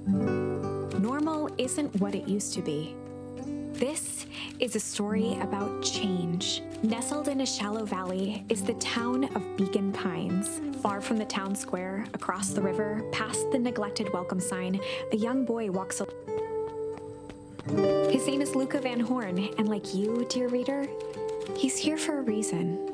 Normal isn't what it used to be. This is a story about change. Nestled in a shallow valley is the town of Beacon Pines. Far from the town square, across the river, past the neglected welcome sign, a young boy walks along. His name is Luca Van Horn, and like you, dear reader, he's here for a reason.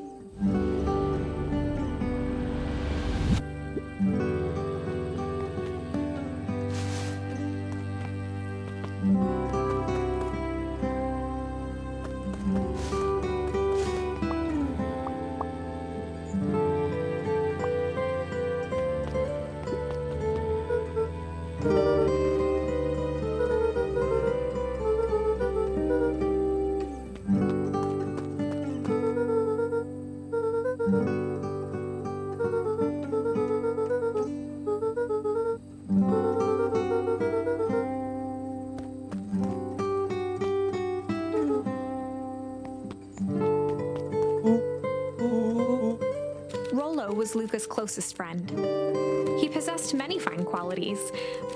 Was Luca's closest friend. He possessed many fine qualities,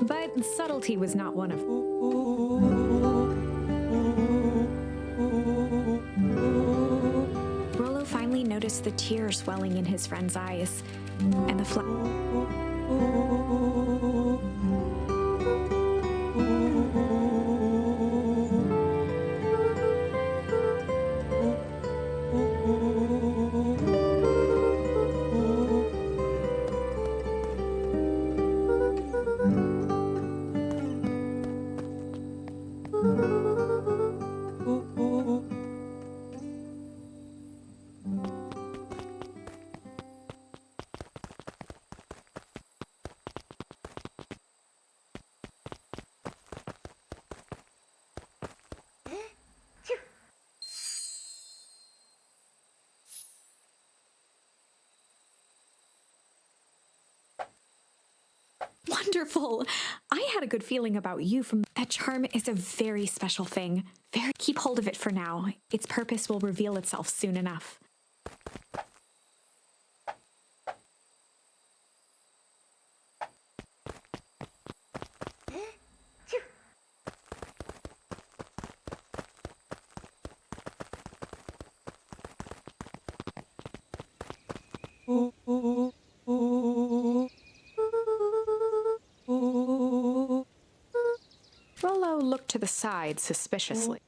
but subtlety was not one of them. Rollo finally noticed the tears swelling in his friend's eyes, and the Wonderful! I had a good feeling about you from that charm is a very special thing. Keep hold of it for now. Its purpose will reveal itself soon enough. Rollo looked to the side suspiciously.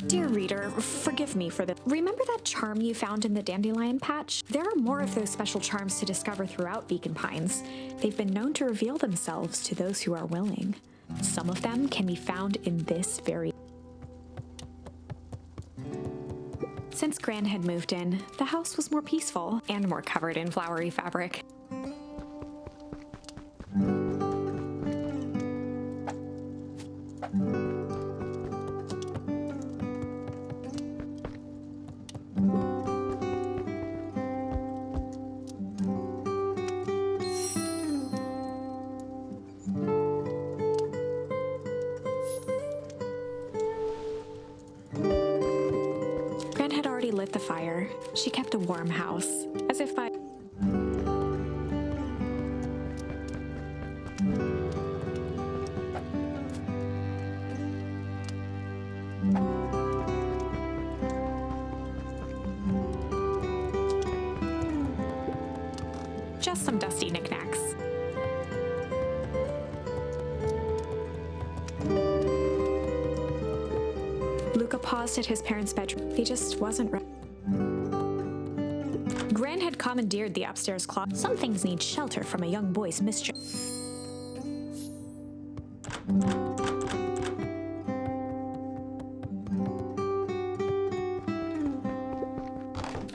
Dear reader, forgive me for this. Remember that charm you found in the dandelion patch? There are more of those special charms to discover throughout Beacon Pines. They've been known to reveal themselves to those who are willing. Some of them can be found in this very... Since Gran had moved in, the house was more peaceful and more covered in flowery fabric. Lit the fire. She kept a warm house, as if by... Just some dusty knickknacks. Luca paused at his parents' bedroom. He just wasn't ready. Gran had commandeered the upstairs closet. Some things need shelter from a young boy's mischief.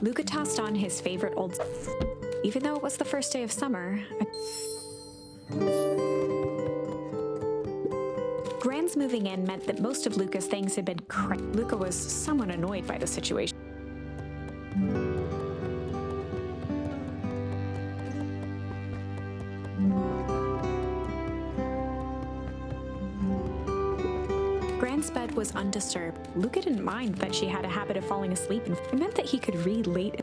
Luca tossed on his favorite old... Even though it was the first day of summer... Grand's moving in meant that most of Luca's things had been Luca was somewhat annoyed by the situation. Grand's bed was undisturbed. Luca didn't mind that she had a habit of falling asleep, and it meant that he could read late.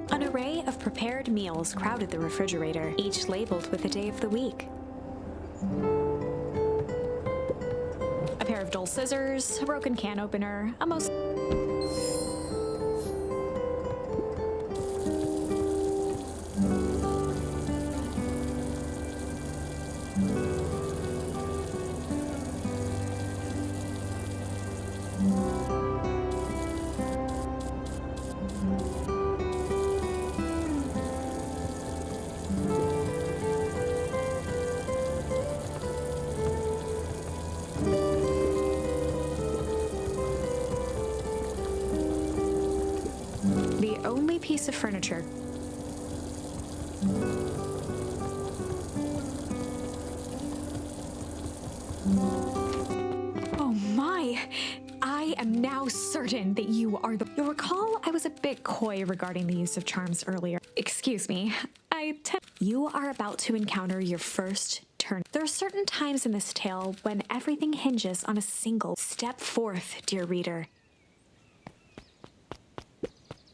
An array of prepared meals crowded the refrigerator, each labeled with the day of the week. A pair of dull scissors, a broken can opener, a most... The only piece of furniture. Oh my! I am now certain that you are the... You'll recall I was a bit coy regarding the use of charms earlier. Excuse me. You are about to encounter your first turn. There are certain times in this tale when everything hinges on a single step forth, dear reader.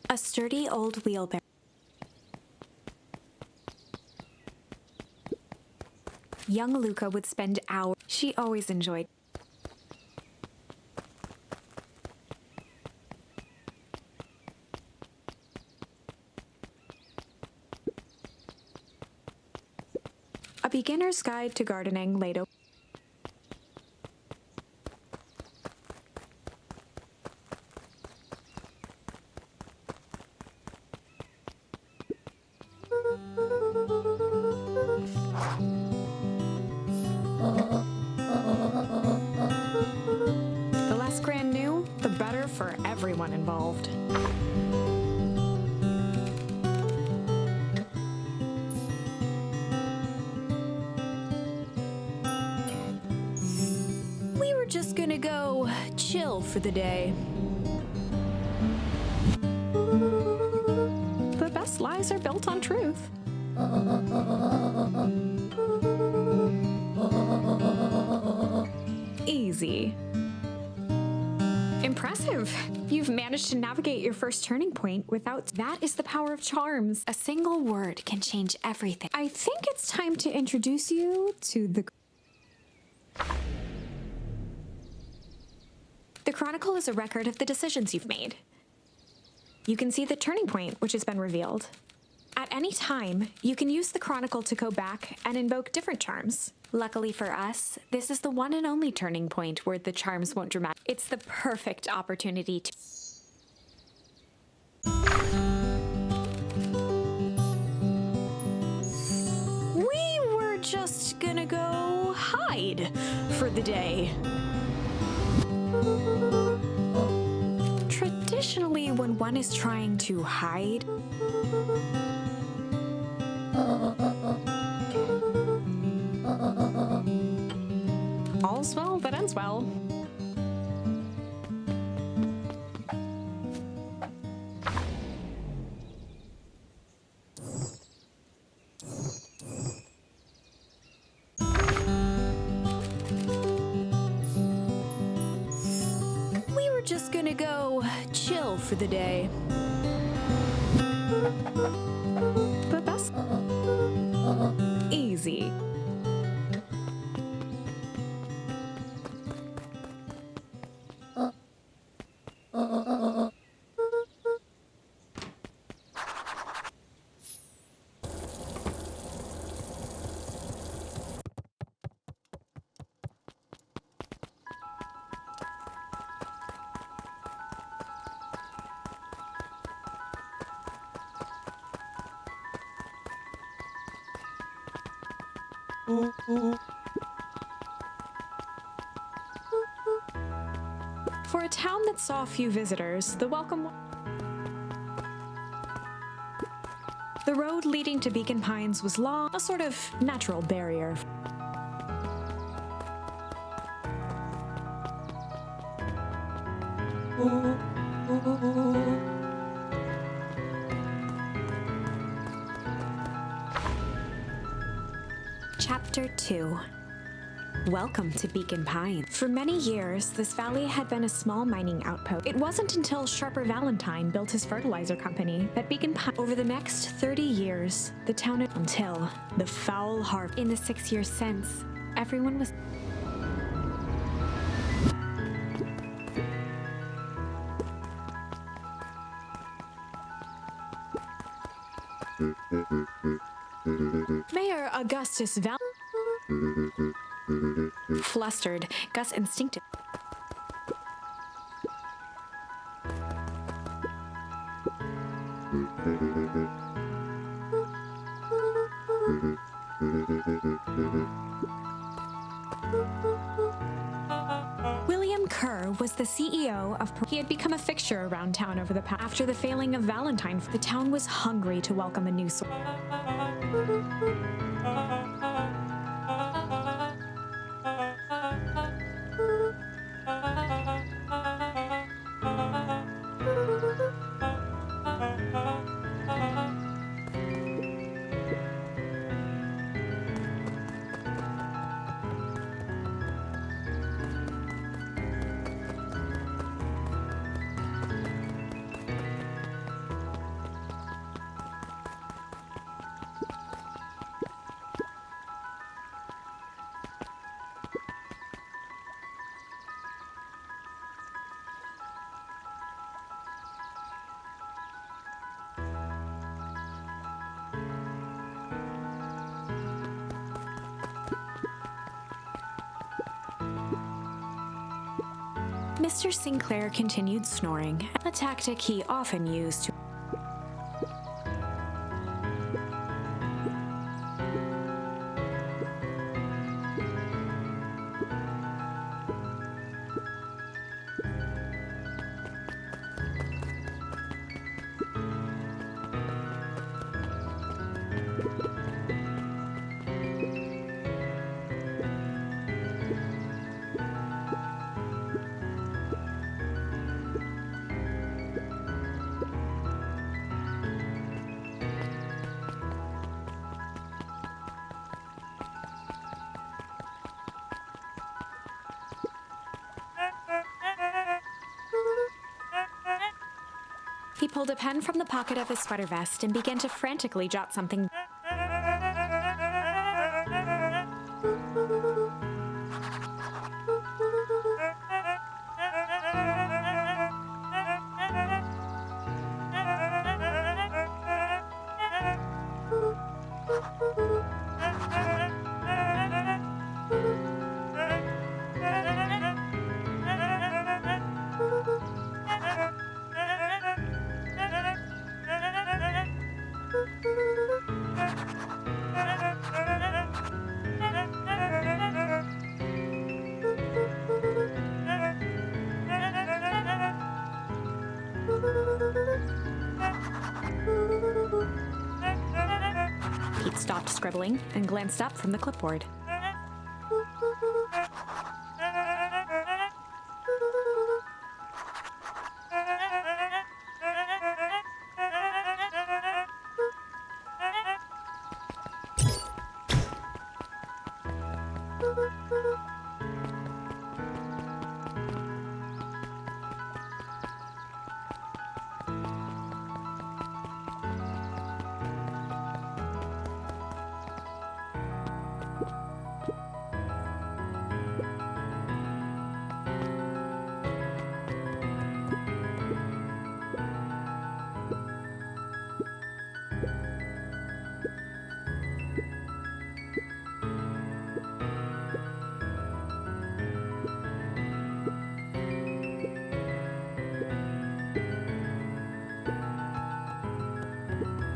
A sturdy old wheelbarrow. Young Luca would spend hours. She always enjoyed. A beginner's guide to gardening laid open. The less Gran knew, the better for everyone involved. We were just gonna go chill for the day. The best lies are built on truth. Easy. Impressive. You've managed to navigate your first turning point without... That is the power of charms. A single word can change everything. I think it's time to introduce you to the... The Chronicle is a record of the decisions you've made. You can see the turning point, which has been revealed. At any time, you can use the Chronicle to go back and invoke different charms. Luckily for us, this is the one and only turning point where the charms won't dramatic. It's the perfect opportunity to... We were just gonna go hide for the day. Traditionally, when one is trying to hide, all's well that ends well. We were just gonna go chill for the day. The best... Easy. For a town that saw few visitors, the road leading to Beacon Pines was long, a sort of natural barrier. Chapter 2. Welcome to Beacon Pines. For many years, this valley had been a small mining outpost. It wasn't until Sharper Valentine built his fertilizer company that Beacon Pines. Over the next 30 years, the town until the foul harvest. In the 6 years since, everyone was. Mayor Augustus Val. Flustered, Gus instinctive. William Kerr was the CEO of. He had become a fixture around town over the past. After the failing of Valentine, the town was hungry to welcome a new source. Mr. Sinclair continued snoring, a tactic he often used to. He pulled a pen from the pocket of his sweater vest and began to frantically jot something. Pete stopped scribbling and glanced up from the clipboard.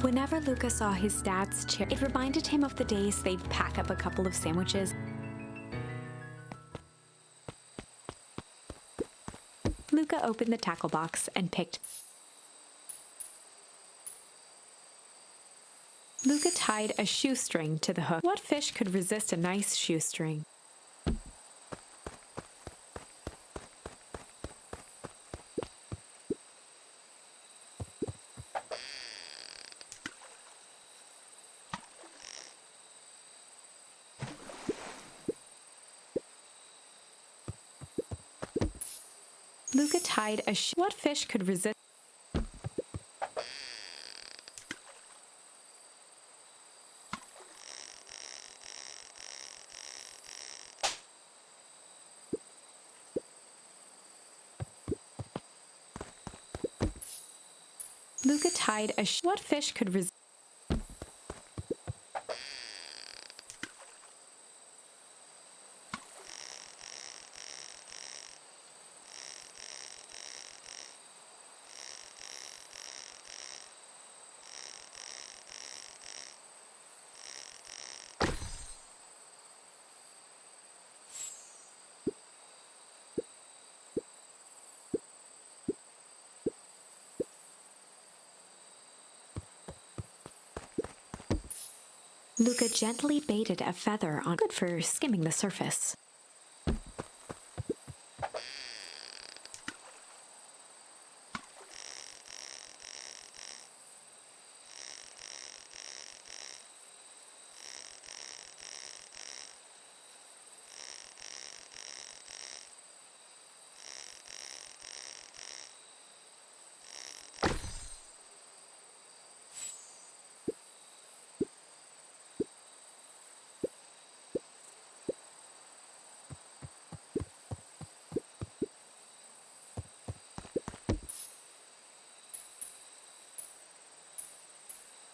Whenever Luca saw his dad's chair, it reminded him of the days they'd pack up a couple of sandwiches. Luca opened the tackle box and picked. Luca tied a shoestring to the hook. What fish could resist a nice shoestring? Luca tied a What fish could resist? Luca tied a What fish could resist? Luca gently baited a feather on, good for skimming the surface.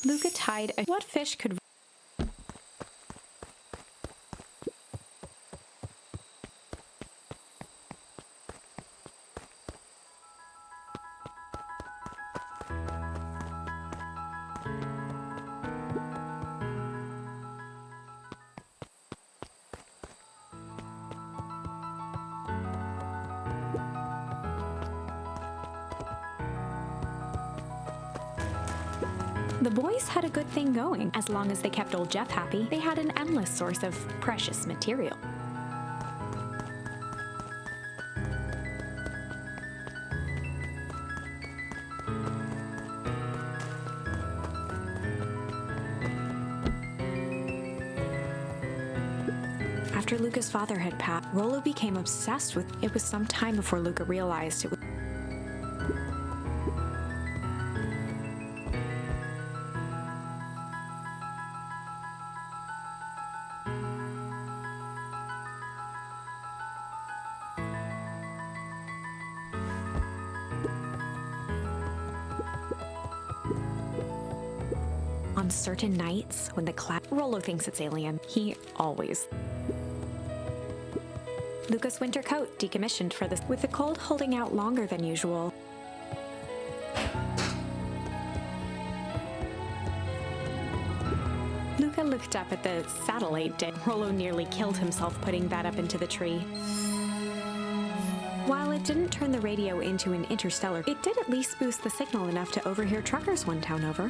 Luca tied a What fish could The boys had a good thing going. As long as they kept old Jeff happy, they had an endless source of precious material. After Luca's father had passed, Rollo became obsessed with it. Was some time before Luca realized it was on certain nights when the Rollo thinks it's alien. He always. Luca's winter coat decommissioned for this, with the cold holding out longer than usual. Luca looked up at the satellite dish. Rollo nearly killed himself putting that up into the tree. While it didn't turn the radio into an interstellar, it did at least boost the signal enough to overhear truckers one town over.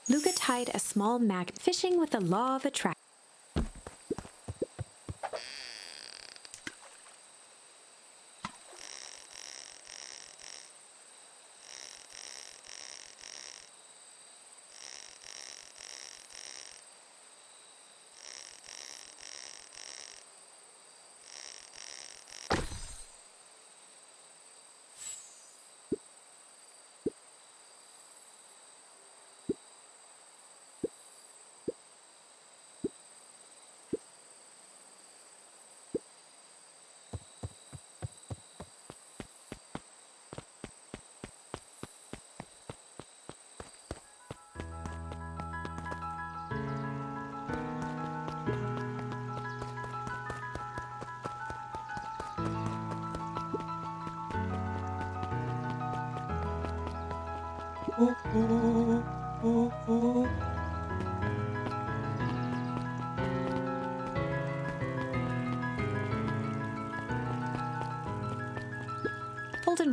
Luca tied a small magnet, fishing with the law of attraction. Holden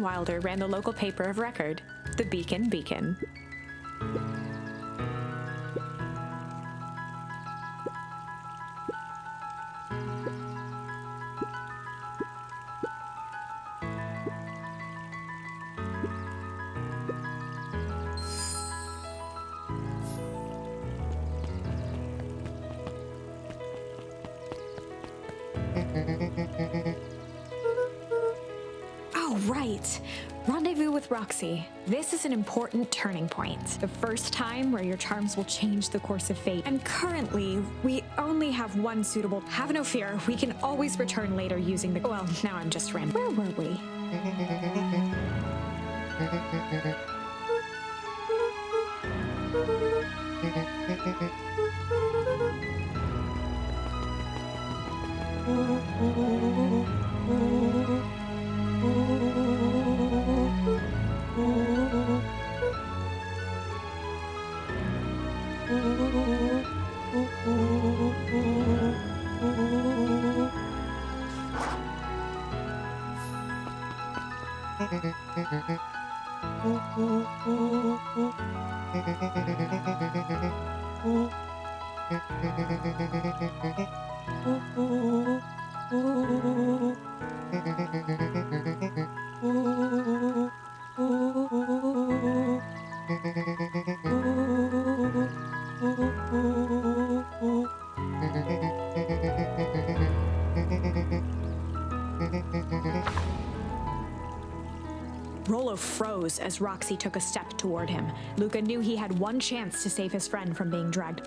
Wilder ran the local paper of record, the Beacon. Oh, right. Rendezvous with Roxy. This is an important turning point. The first time where your charms will change the course of fate. And currently, we only have one suitable. Have no fear, we can always return later using the. Well, now I'm just rambling. Where were we? Rollo froze as Roxy took a step toward him. Luca knew he had one chance to save his friend from being dragged.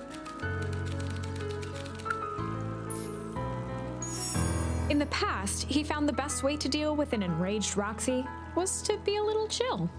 In the past, he found the best way to deal with an enraged Roxy was to be a little chill.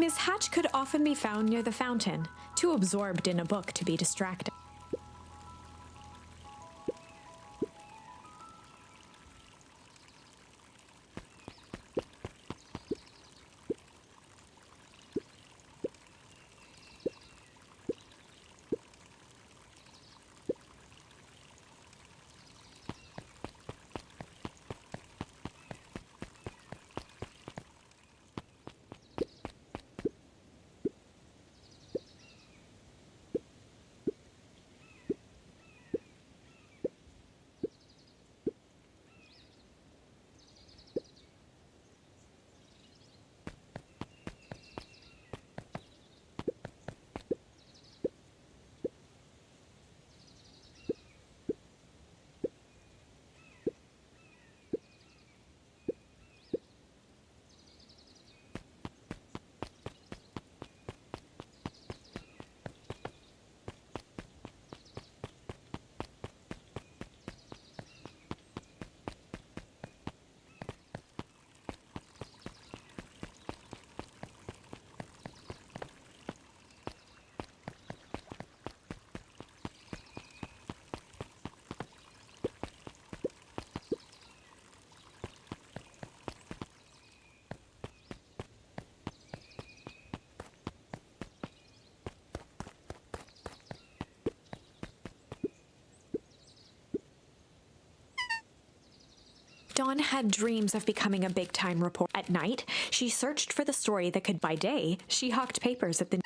Miss Hatch could often be found near the fountain, too absorbed in a book to be distracted. Dawn had dreams of becoming a big-time reporter. At night, she searched for the story that could. By day, she hawked papers at the.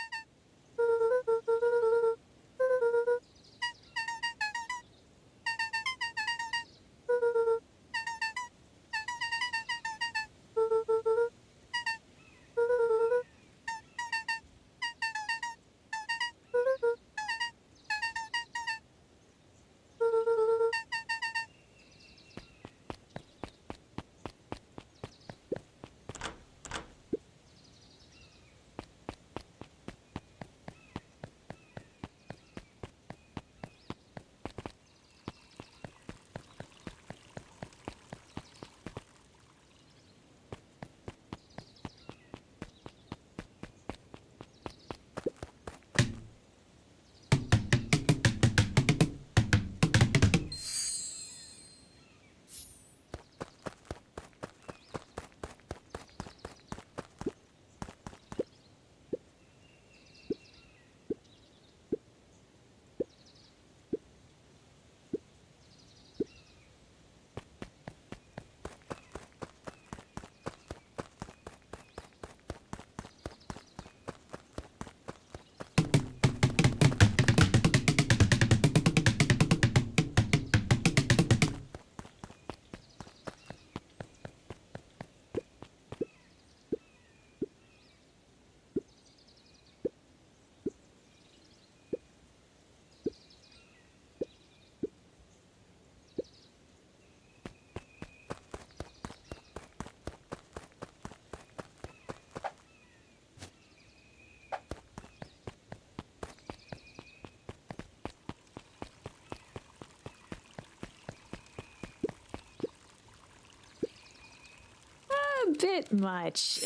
bit much.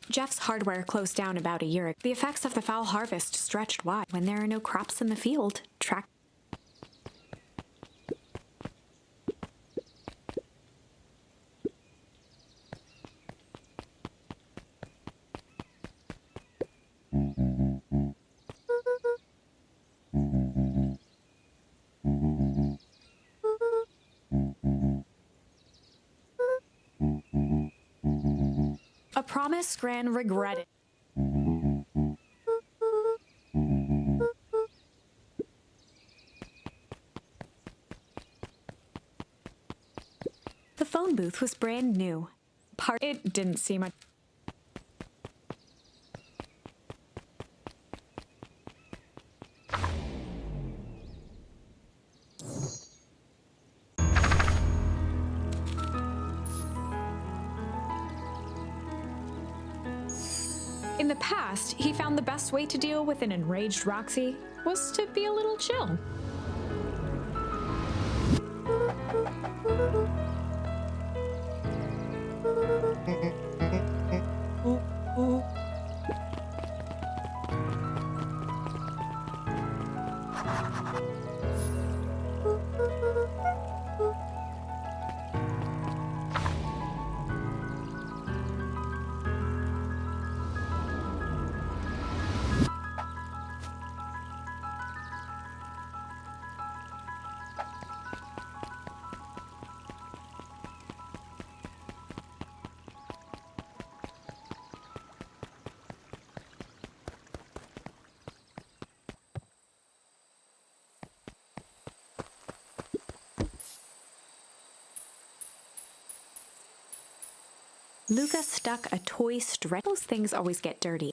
Jeff's hardware closed down about a year ago. The effects of the foul harvest stretched wide. When there are no crops in the field, a promise Gran regretted. The phone booth was brand new. It didn't seem much. In the past, he found the best way to deal with an enraged Roxy was to be a little chill. Luca stuck a toy stretch. Those things always get dirty.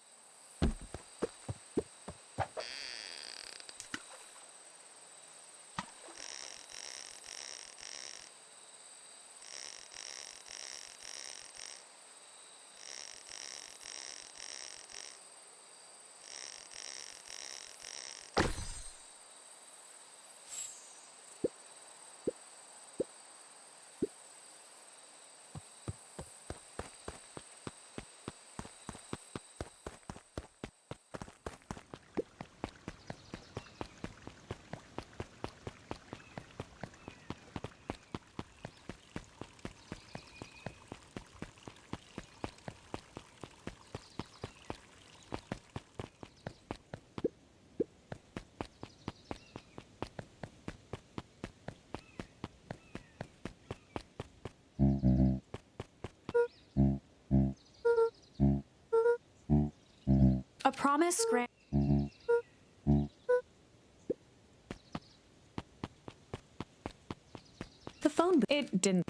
A promise Gran. The phone. It didn't.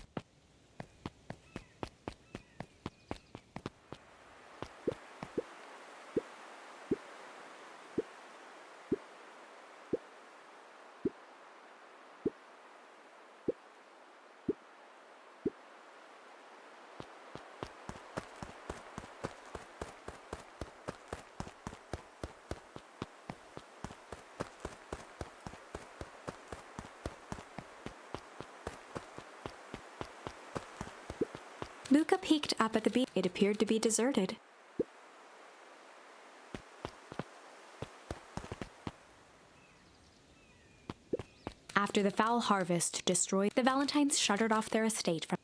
Luca peeked up at the beach. It appeared to be deserted. After the foul harvest destroyed, the Valentines shuttered off their estate from.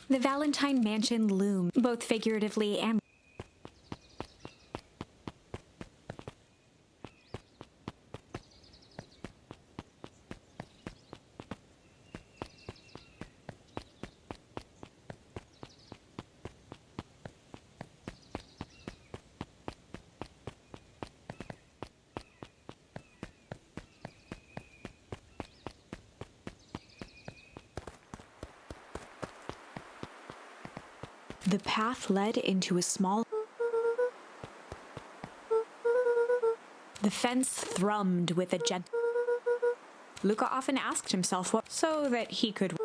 The Valentine mansion loomed, both figuratively and. The path led into a small. The fence thrummed with a gentle. Luca often asked himself what, so that he could.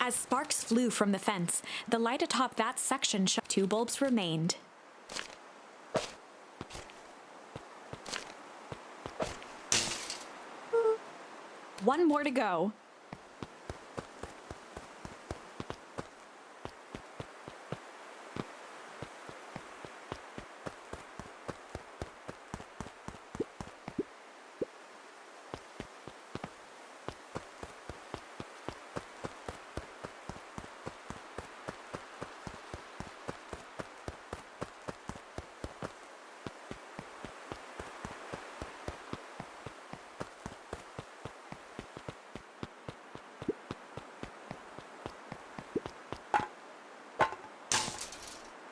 As sparks flew from the fence, the light atop that section showed 2 bulbs remained. One more to go.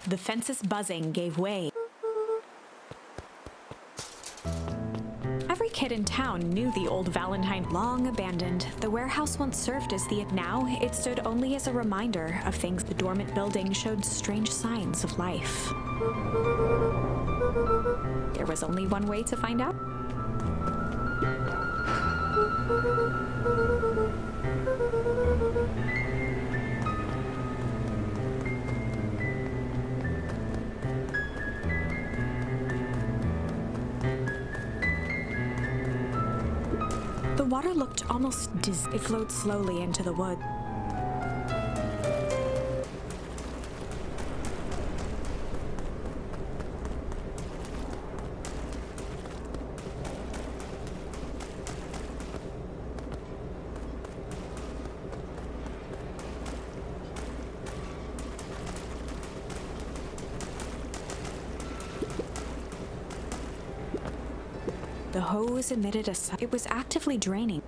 The fence's buzzing gave way. Every kid in town knew the old Valentine. Long abandoned, the warehouse once served as the... Now, it stood only as a reminder of things. The dormant building showed strange signs of life. There was only one way to find out. The water looked almost dizzy. It flowed slowly into the wood. The hose emitted it was actively draining.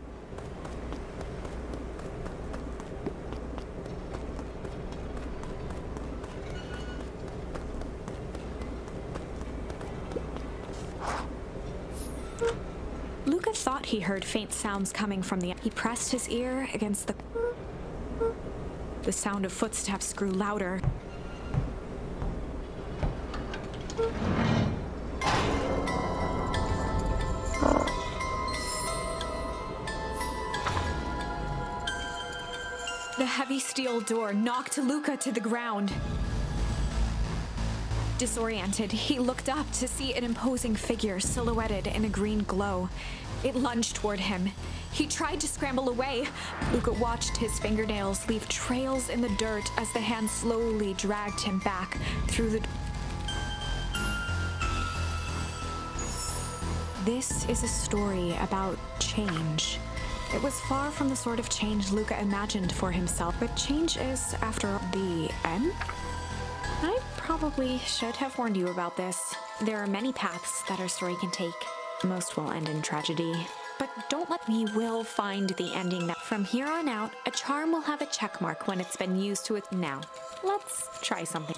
Luca thought he heard faint sounds coming from the... He pressed his ear against the... The sound of footsteps grew louder. The heavy steel door knocked Luca to the ground. Disoriented, he looked up to see an imposing figure silhouetted in a green glow. It lunged toward him. He tried to scramble away. Luca watched his fingernails leave trails in the dirt as the hand slowly dragged him back through the... This is a story about change. It was far from the sort of change Luca imagined for himself, but change is, after all, the end? I probably should have warned you about this. There are many paths that our story can take. Most will end in tragedy. But don't let me will find the ending that from here on out, a charm will have a check mark when it's been used to it. Now, let's try something.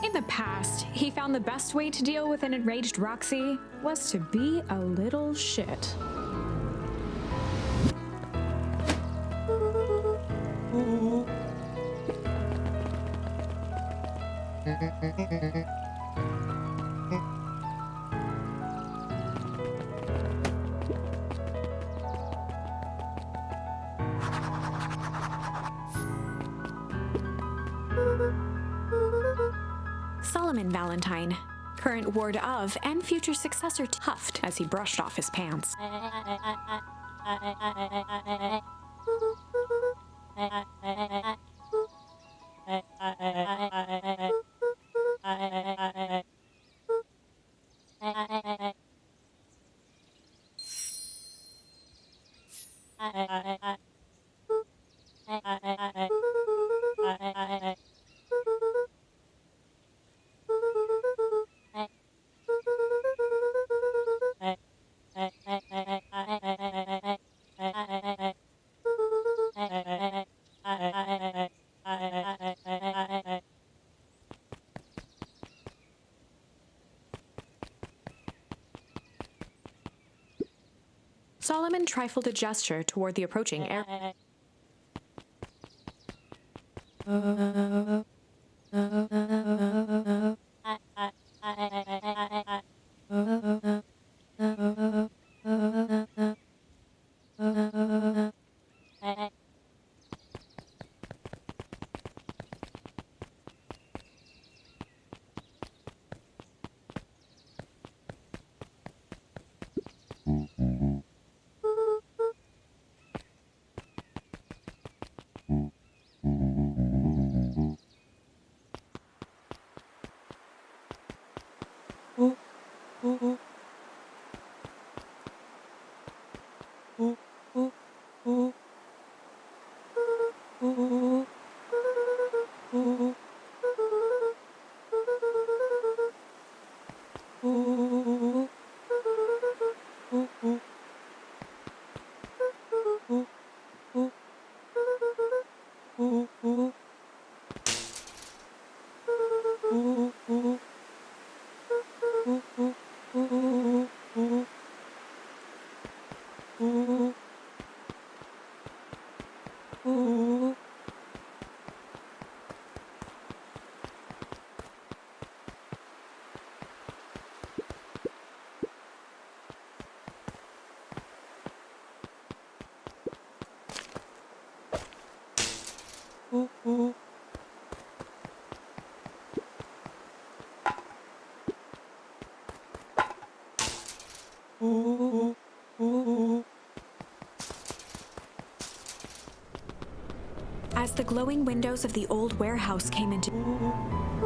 In the past, he found the best way to deal with an enraged Roxy was to be a little shit. Solomon Valentine, current ward of and future successor to Huffed as he brushed off his pants. Solomon trifled a gesture toward the approaching air. As the glowing windows of the old warehouse came into the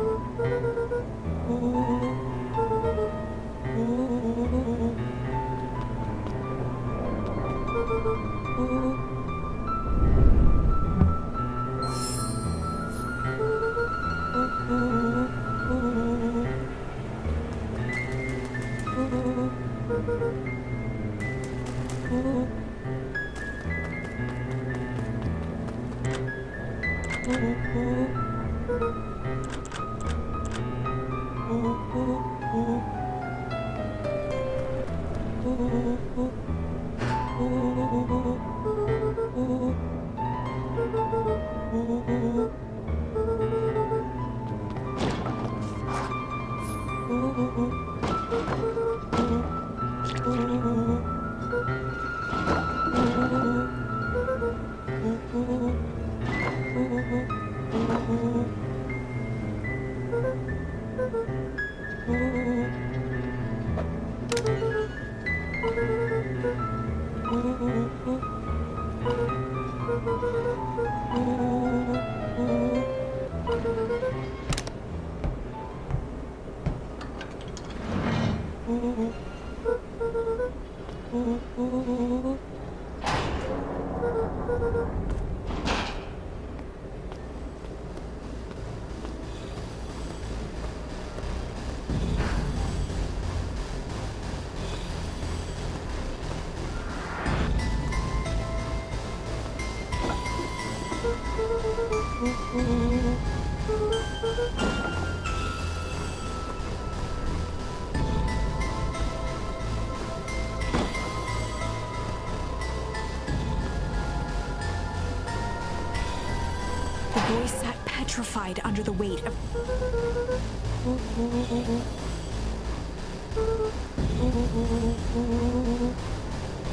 boy sat petrified under the weight of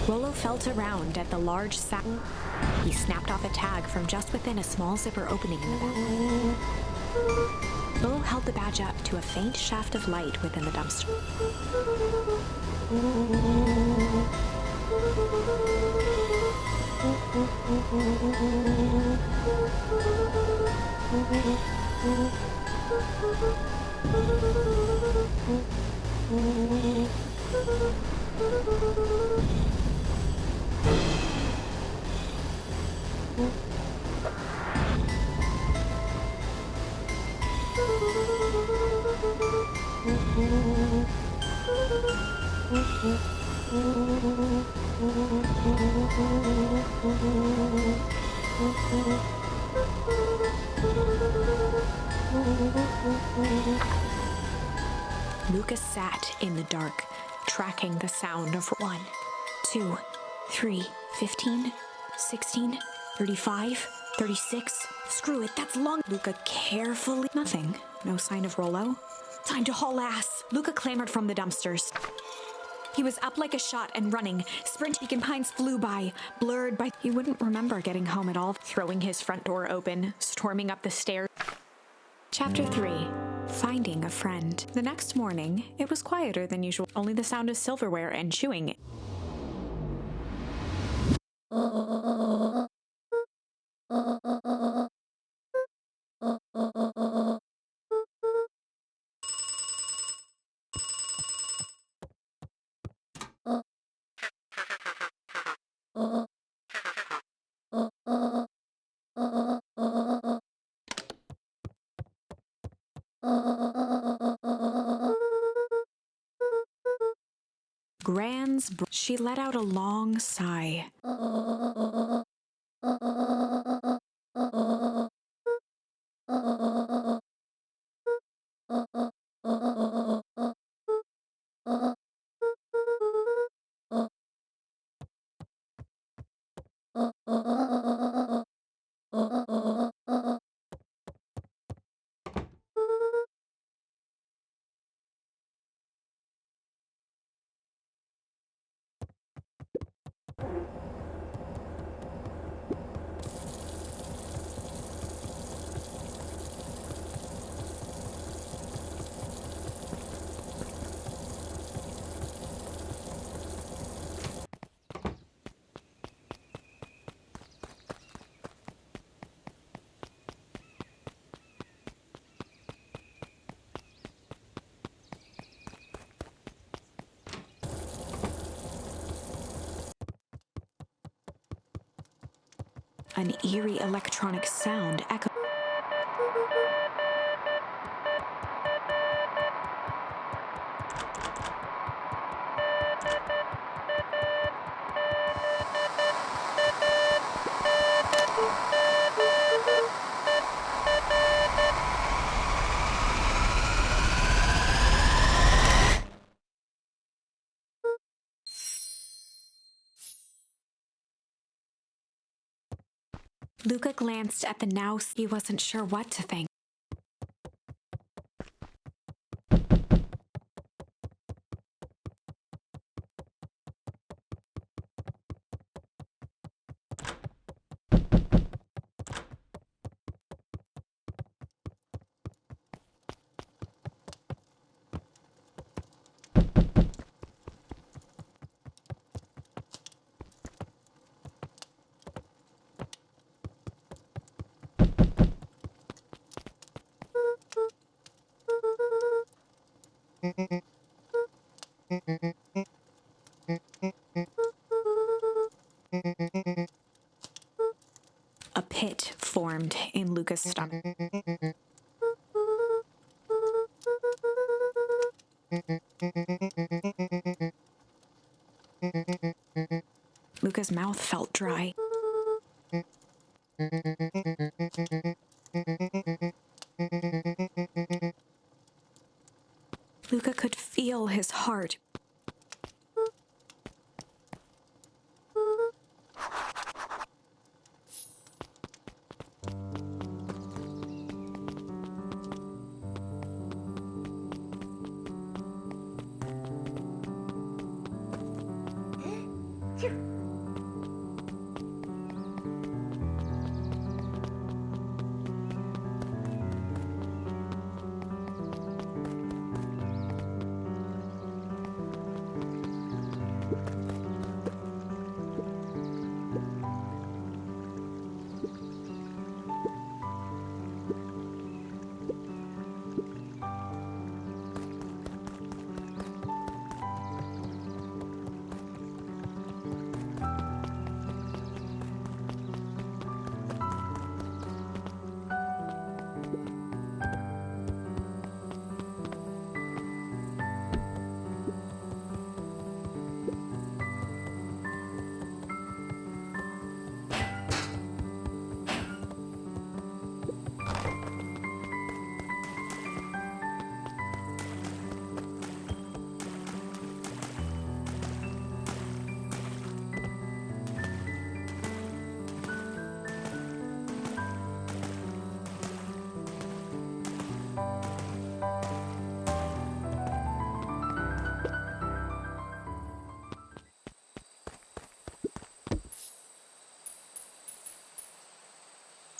Rollo felt around at the large sack. He snapped off a tag from just within a small zipper opening in the back. Rollo held the badge up to a faint shaft of light within the dumpster. Lucas sat in the dark, tracking the sound of 1, 2, 3, 15, 16, 35, 36. Screw it, that's long. Luca carefully. Nothing. No sign of Rollo. Time to haul ass. Luca clambered from the dumpsters. He was up like a shot and running. Sprint Beacon Pines flew by, blurred by. He wouldn't remember getting home at all, throwing his front door open, storming up the stairs. Chapter 3. Finding a friend. The next morning, it was quieter than usual, only the sound of silverware and chewing. She let out a long sigh. An eerie electronic sound echoed. Luca glanced at the now. He wasn't sure what to think. A pit formed in Luca's stomach. Luca's mouth felt dry. Luca could feel his heart.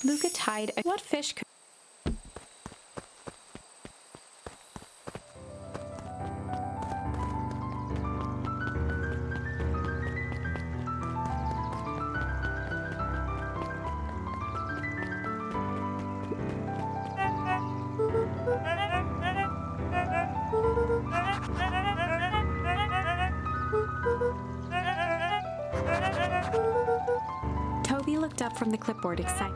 Luca tied a what fish could Toby looked up from the clipboard excited.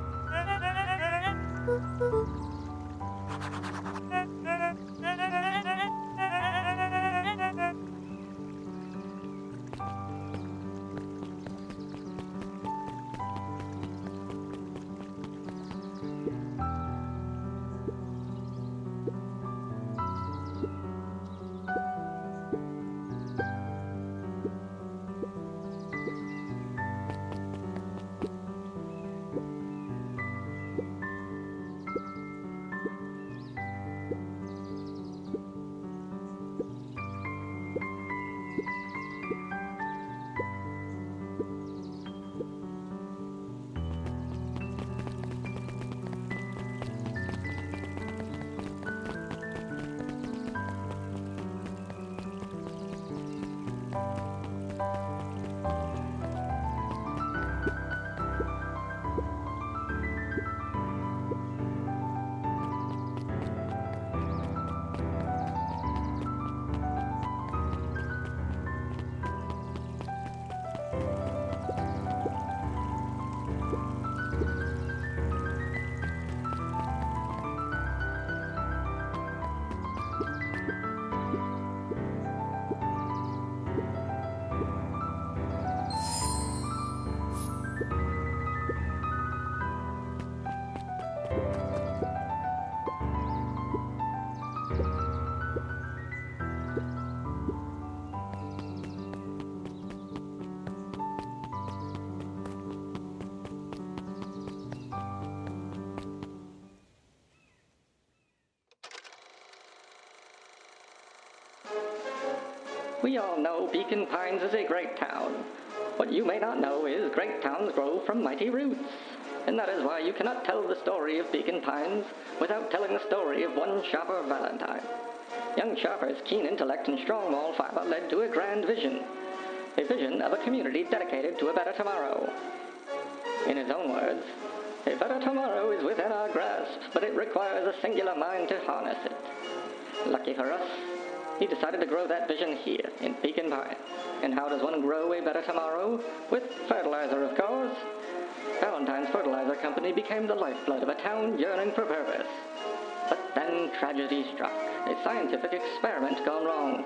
We all know Beacon Pines is a great town. What you may not know is great towns grow from mighty roots. And that is why you cannot tell the story of Beacon Pines without telling the story of one Shopper Valentine. Young Shopper's keen intellect and strong moral fiber led to a grand vision. A vision of a community dedicated to a better tomorrow. In his own words, a better tomorrow is within our grasp, but it requires a singular mind to harness it. Lucky for us, he decided to grow that vision here, in Beacon Pines. And how does one grow a better tomorrow? With fertilizer, of course. Valentine's Fertilizer Company became the lifeblood of a town yearning for purpose. But then tragedy struck, a scientific experiment gone wrong.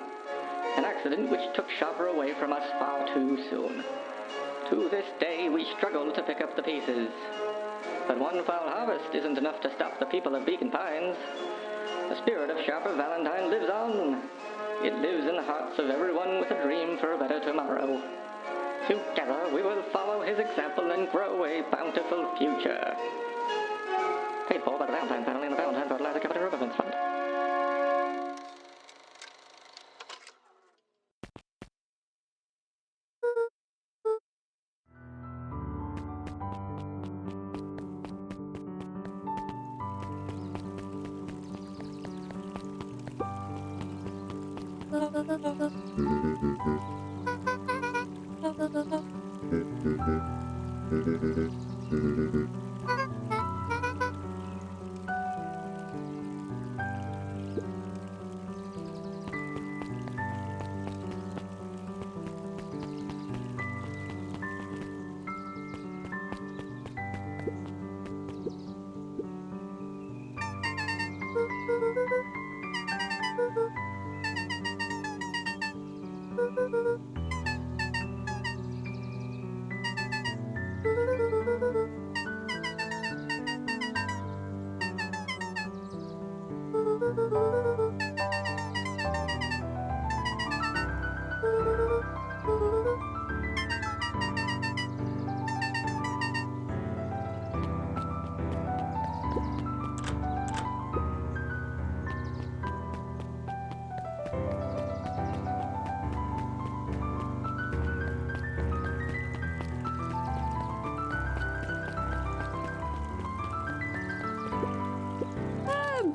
An accident which took Shopper away from us far too soon. To this day, we struggle to pick up the pieces. But one foul harvest isn't enough to stop the people of Beacon Pines. The spirit of Shopper Valentine lives on. It lives in the hearts of everyone with a dream for a better tomorrow. Together, we will follow his example and grow a bountiful future. Paid for by the Valentine family and the Valentine Fertilizer Company Remembrance Fund.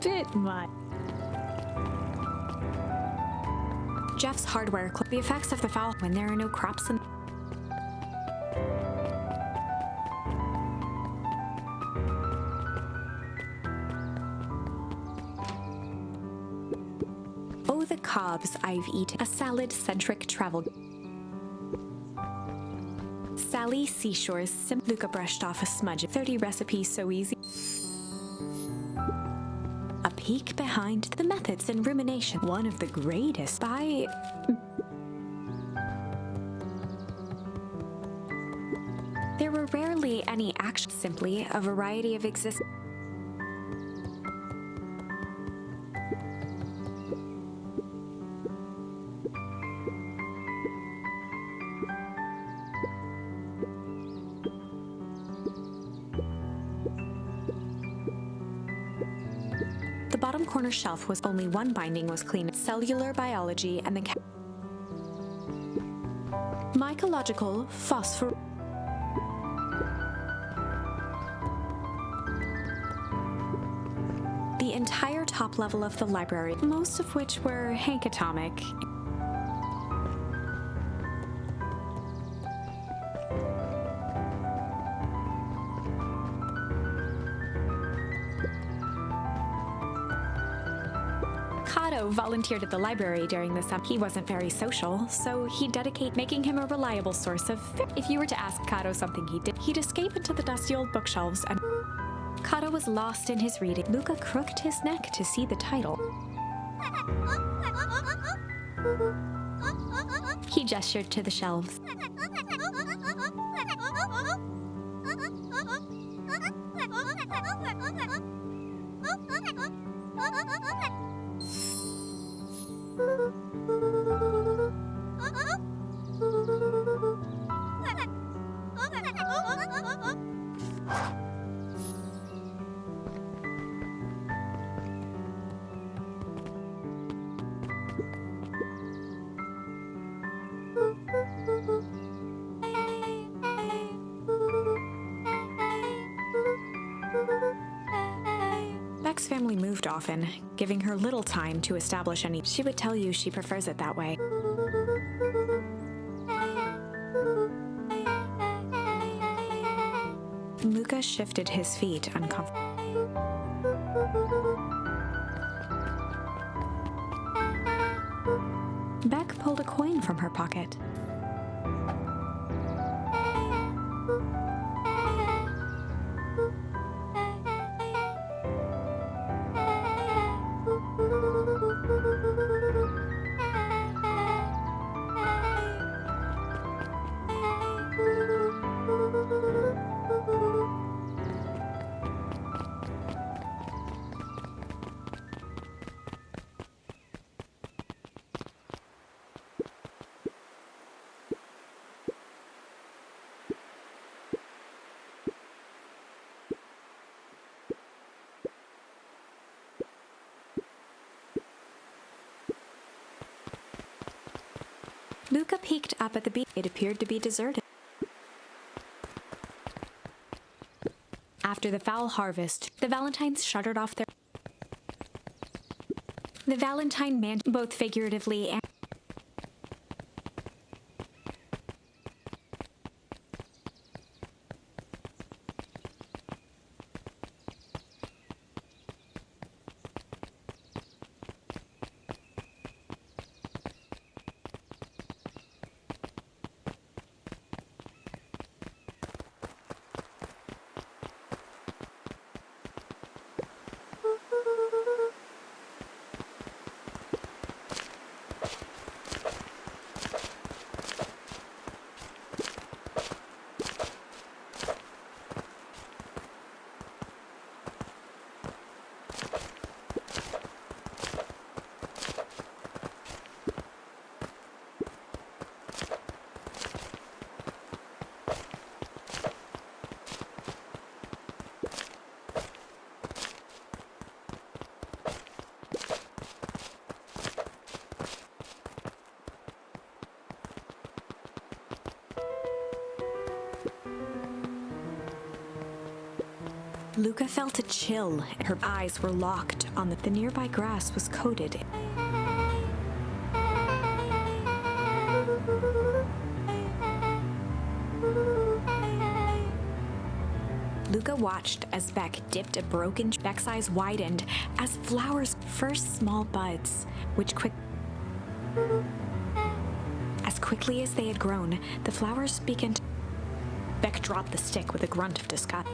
bit much. Jeff's hardware. The effects of the foul when there are no crops in. Oh, the cobs I've eaten. A salad-centric travel. Sally Seashores. Luca brushed off a smudge. 30 recipes so easy. A peek behind the methods and rumination. One of the greatest by. There were rarely any action, simply a variety of existence. The bottom corner shelf was only one binding was clean. Cellular biology and the mycological phosphor. The entire top level of the library, most of which were Hank Atomic. Kato volunteered at the library during the summer. He wasn't very social, so he'd dedicate making him a reliable source of. If you were to ask Kato something he did, he'd escape into the dusty old bookshelves and. Kato was lost in his reading. Luca crooked his neck to see the title. He gestured to the shelves. Beck's family moved often, giving her little time to establish any. She would tell you she prefers it that way. Luca shifted his feet uncomfortably. Beck pulled a coin from her pocket. Luca peeked up at the beach. It appeared to be deserted. After the foul harvest, the Valentines shuttered off their. The Valentine man, both figuratively and. Luca felt a chill. Her eyes were locked on the nearby grass was coated. Luca watched as Beck dipped a broken. Beck's eyes widened as flowers first small buds, which as quickly as they had grown, the flowers began to. Beck dropped the stick with a grunt of disgust.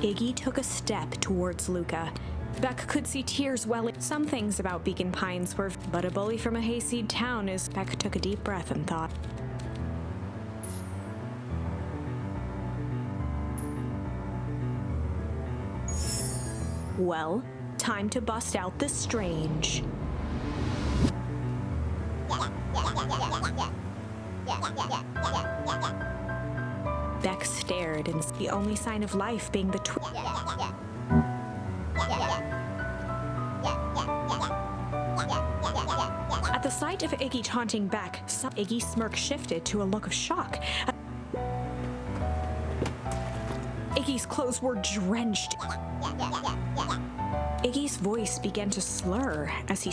Iggy took a step towards Luca. Beck could see tears welling. Some things about Beacon Pines were, but a bully from a hayseed town is. Beck took a deep breath and thought. Well, time to bust out the strange. Beck stared, and the only sign of life being the At the sight of Iggy taunting Beck, Iggy's smirk shifted to a look of shock. Iggy's clothes were drenched. Iggy's voice began to slur as he